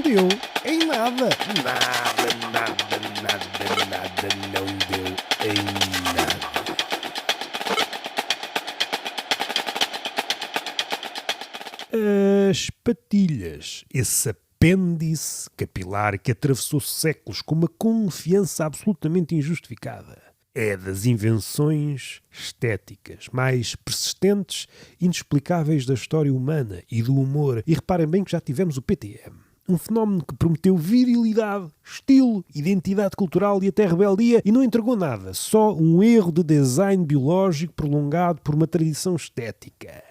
Não deu em nada. Nada não deu em nada. As patilhas, esse apêndice capilar que atravessou séculos com uma confiança absolutamente injustificada. É das invenções estéticas mais persistentes, inexplicáveis da história humana e do humor. E reparem bem que já tivemos o PTM. Um fenómeno que prometeu virilidade, estilo, identidade cultural e até rebeldia e não entregou nada. Só um erro de design biológico prolongado por uma tradição estética.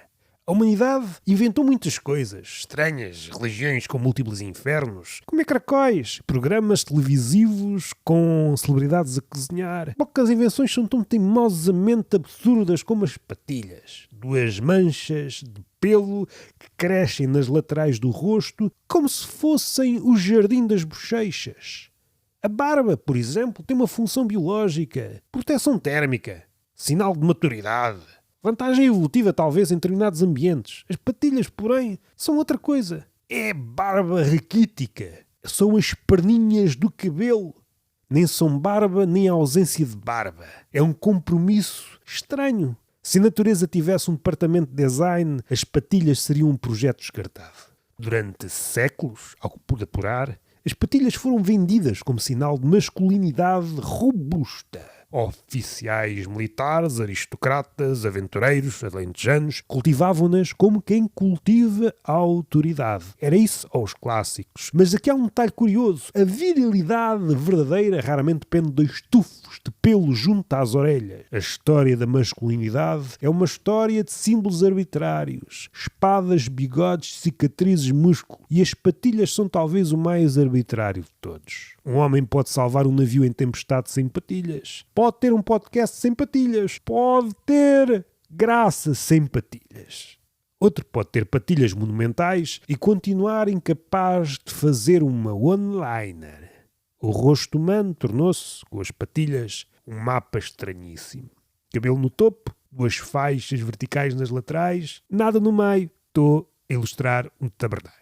A humanidade inventou muitas coisas estranhas, religiões com múltiplos infernos, comer caracóis, programas televisivos com celebridades a cozinhar. Poucas invenções são tão teimosamente absurdas como as patilhas. Duas manchas de pelo que crescem nas laterais do rosto como se fossem o jardim das bochechas. A barba, por exemplo, tem uma função biológica, proteção térmica, sinal de maturidade. Vantagem evolutiva, talvez, em determinados ambientes. As patilhas, porém, são outra coisa. É barba raquítica. São as perninhas do cabelo. Nem são barba, nem ausência de barba. É um compromisso estranho. Se a natureza tivesse um departamento de design, as patilhas seriam um projeto descartado. Durante séculos, ao que pude apurar, as patilhas foram vendidas como sinal de masculinidade robusta. Oficiais militares, aristocratas, aventureiros, alentejanos, cultivavam-nas como quem cultiva a autoridade. Era isso aos clássicos. Mas aqui há um detalhe curioso. A virilidade verdadeira raramente depende de dois tufos de pelo junto às orelhas. A história da masculinidade é uma história de símbolos arbitrários. Espadas, bigodes, cicatrizes, músculo. E as patilhas são talvez o mais arbitrário de todos. Um homem pode salvar um navio em tempestade sem patilhas. Pode ter um podcast sem patilhas. Pode ter graça sem patilhas. Outro pode ter patilhas monumentais e continuar incapaz de fazer uma one-liner. O rosto humano tornou-se, com as patilhas, um mapa estranhíssimo. Cabelo no topo, duas faixas verticais nas laterais, nada no meio. Estou a ilustrar um taberneiro.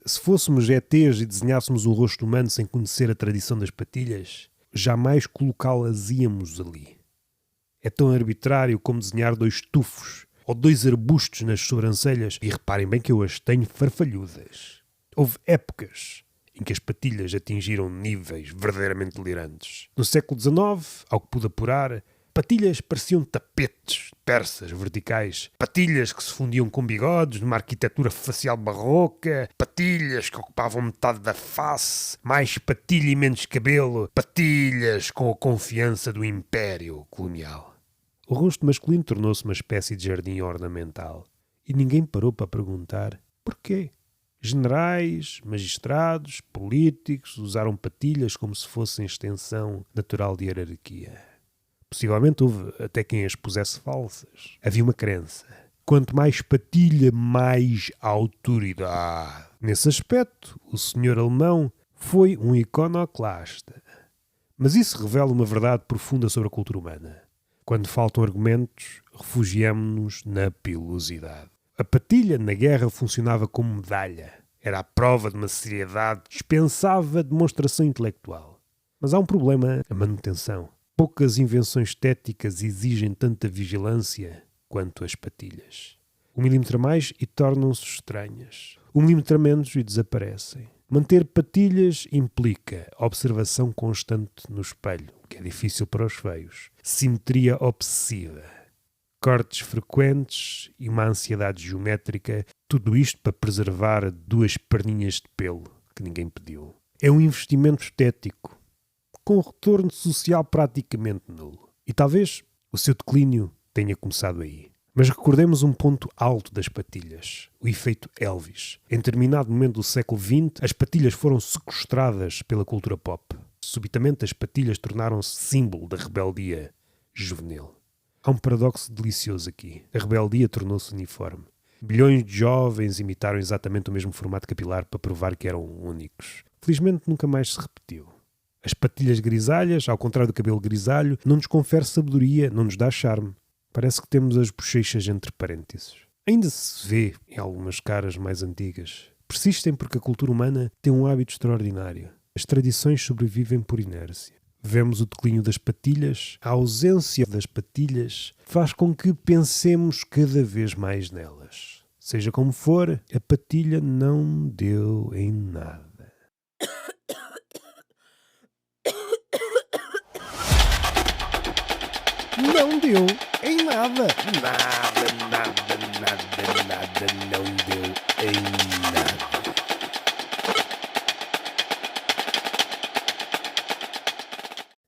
Se fôssemos ETs e desenhássemos um rosto humano sem conhecer a tradição das patilhas, jamais colocá-las-íamos ali. É tão arbitrário como desenhar dois tufos ou dois arbustos nas sobrancelhas, e reparem bem que eu as tenho farfalhudas. Houve épocas em que as patilhas atingiram níveis verdadeiramente delirantes. No século XIX, ao que pude apurar, patilhas pareciam tapetes persas verticais, patilhas que se fundiam com bigodes numa arquitetura facial barroca, patilhas que ocupavam metade da face, mais patilha e menos cabelo, patilhas com a confiança do império colonial. O rosto masculino tornou-se uma espécie de jardim ornamental e ninguém parou para perguntar porquê. Generais, magistrados, políticos usaram patilhas como se fossem extensão natural de hierarquia. Possivelmente houve até quem as pusesse falsas. Havia uma crença. Quanto mais patilha, mais autoridade. Nesse aspecto, o senhor alemão foi um iconoclasta. Mas isso revela uma verdade profunda sobre a cultura humana. Quando faltam argumentos, refugiamo-nos na pilosidade. A patilha na guerra funcionava como medalha. Era a prova de uma seriedade que dispensava demonstração intelectual. Mas há um problema: a manutenção. Poucas invenções estéticas exigem tanta vigilância quanto as patilhas. 1 milímetro a mais e tornam-se estranhas. 1 milímetro a menos e desaparecem. Manter patilhas implica observação constante no espelho, o que é difícil para os feios. Simetria obsessiva. Cortes frequentes e uma ansiedade geométrica. Tudo isto para preservar duas perninhas de pelo que ninguém pediu. É um investimento estético com retorno social praticamente nulo. E talvez o seu declínio tenha começado aí. Mas recordemos um ponto alto das patilhas, o efeito Elvis. Em determinado momento do século XX, as patilhas foram sequestradas pela cultura pop. Subitamente as patilhas tornaram-se símbolo da rebeldia juvenil. Há um paradoxo delicioso aqui. A rebeldia tornou-se uniforme. Bilhões de jovens imitaram exatamente o mesmo formato capilar para provar que eram únicos. Felizmente nunca mais se repetiu. As patilhas grisalhas, ao contrário do cabelo grisalho, não nos confere sabedoria, não nos dá charme. Parece que temos as bochechas entre parênteses. Ainda se vê em algumas caras mais antigas Persistem porque a cultura humana tem um hábito extraordinário. As tradições sobrevivem por inércia. Vemos o declínio das patilhas. A ausência das patilhas faz com que pensemos cada vez mais nelas. Seja como for, a patilha não deu em nada. Não deu em nada. Nada, nada, nada, nada, não